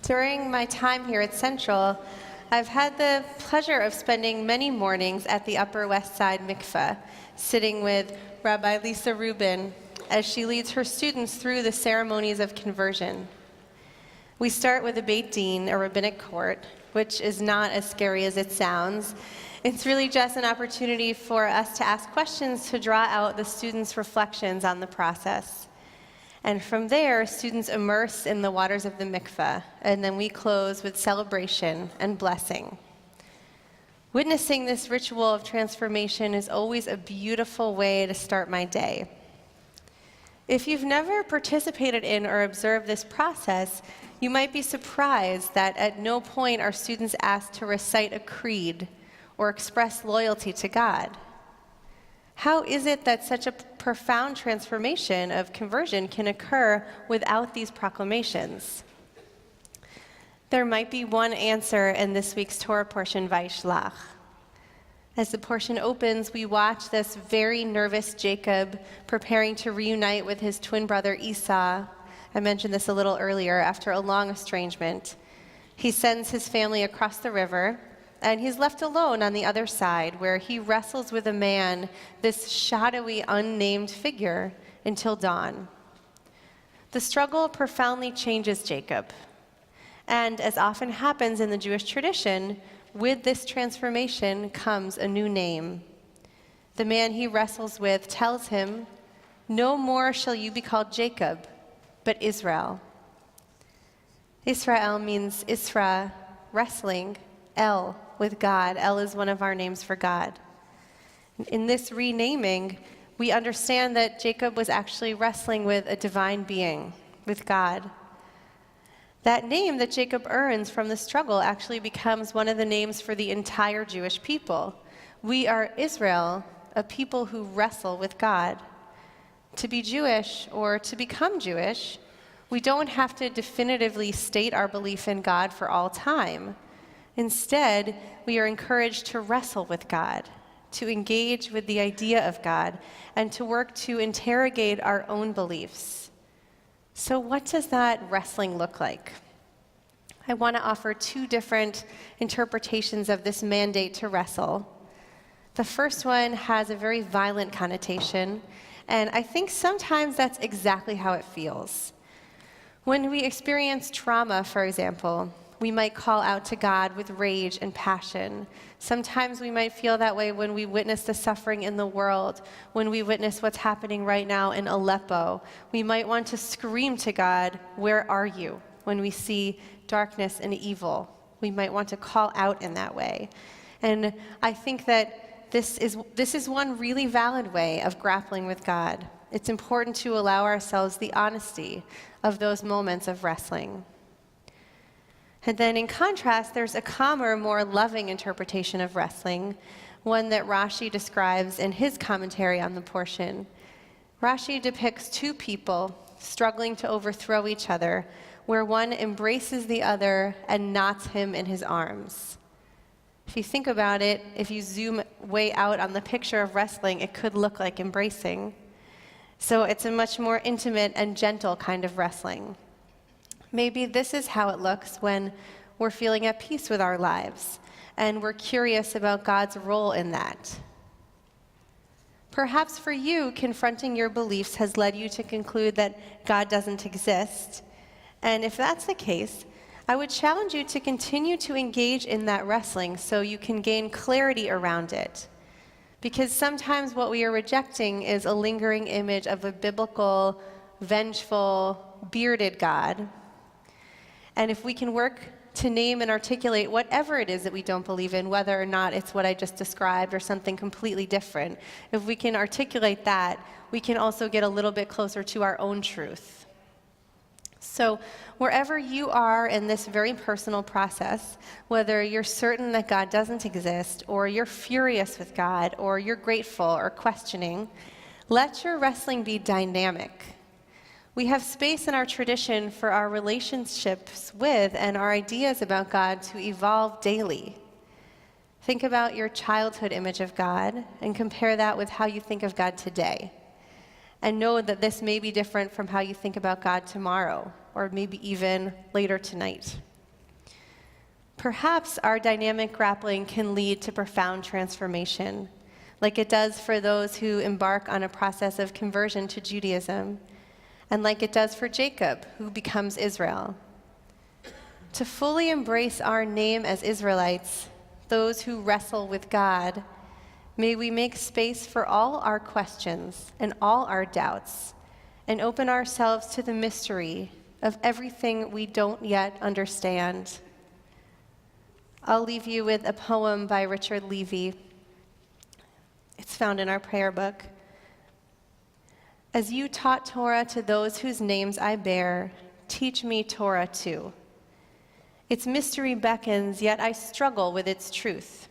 During my time here at Central, I've had the pleasure of spending many mornings at the Upper West Side Mikveh, sitting with Rabbi Lisa Rubin as she leads her students through the ceremonies of conversion. We start with a Beit Din, a rabbinic court, which is not as scary as it sounds. It's really just an opportunity for us to ask questions to draw out the students' reflections on the process. And from there, students immerse in the waters of the mikveh, and then we close with celebration and blessing. Witnessing this ritual of transformation is always a beautiful way to start my day. If you've never participated in or observed this process, you might be surprised that at no point are students asked to recite a creed or express loyalty to God. How is it that such a profound transformation of conversion can occur without these proclamations? There might be one answer in this week's Torah portion, Vayishlach. As the portion opens, we watch this very nervous Jacob preparing to reunite with his twin brother Esau. I mentioned this a little earlier, after a long estrangement. He sends his family across the river, and he's left alone on the other side, where he wrestles with a man, this shadowy, unnamed figure, until dawn. The struggle profoundly changes Jacob. And as often happens in the Jewish tradition, with this transformation comes a new name. The man he wrestles with tells him, "No more shall you be called Jacob, but Israel." Israel means Isra, wrestling, El, with God. El is one of our names for God. In this renaming, we understand that Jacob was actually wrestling with a divine being, with God. That name that Jacob earns from the struggle actually becomes one of the names for the entire Jewish people. We are Israel, a people who wrestle with God. To be Jewish or to become Jewish, we don't have to definitively state our belief in God for all time. Instead, we are encouraged to wrestle with God, to engage with the idea of God, and to work to interrogate our own beliefs. So what does that wrestling look like? I want to offer two different interpretations of this mandate to wrestle. The first one has a very violent connotation, and I think sometimes that's exactly how it feels. When we experience trauma, for example, we might call out to God with rage and passion. Sometimes we might feel that way when we witness the suffering in the world, when we witness what's happening right now in Aleppo. We might want to scream to God, "Where are you?" when we see darkness and evil. We might want to call out in that way. And I think that this is one really valid way of grappling with God. It's important to allow ourselves the honesty of those moments of wrestling. And then in contrast, there's a calmer, more loving interpretation of wrestling, one that Rashi describes in his commentary on the portion. Rashi depicts two people struggling to overthrow each other, where one embraces the other and knots him in his arms. If you think about it, if you zoom way out on the picture of wrestling, it could look like embracing. So it's a much more intimate and gentle kind of wrestling. Maybe this is how it looks when we're feeling at peace with our lives and we're curious about God's role in that. Perhaps for you, confronting your beliefs has led you to conclude that God doesn't exist. And if that's the case, I would challenge you to continue to engage in that wrestling so you can gain clarity around it. Because sometimes what we are rejecting is a lingering image of a biblical, vengeful, bearded God. And if we can work to name and articulate whatever it is that we don't believe in, whether or not it's what I just described or something completely different, if we can articulate that, we can also get a little bit closer to our own truth. So wherever you are in this very personal process, whether you're certain that God doesn't exist, or you're furious with God, or you're grateful or questioning, let your wrestling be dynamic. We have space in our tradition for our relationships with and our ideas about God to evolve daily. Think about your childhood image of God and compare that with how you think of God today. And know that this may be different from how you think about God tomorrow, or maybe even later tonight. Perhaps our dynamic grappling can lead to profound transformation, like it does for those who embark on a process of conversion to Judaism, and like it does for Jacob, who becomes Israel. To fully embrace our name as Israelites, those who wrestle with God, may we make space for all our questions and all our doubts, and open ourselves to the mystery of everything we don't yet understand. I'll leave you with a poem by Richard Levy. It's found in our prayer book. As you taught Torah to those whose names I bear, teach me Torah too. Its mystery beckons, yet I struggle with its truth.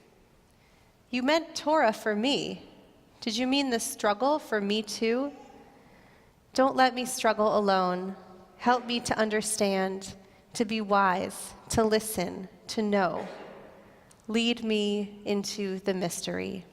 You meant Torah for me. Did you mean the struggle for me too? Don't let me struggle alone. Help me to understand, to be wise, to listen, to know. Lead me into the mystery.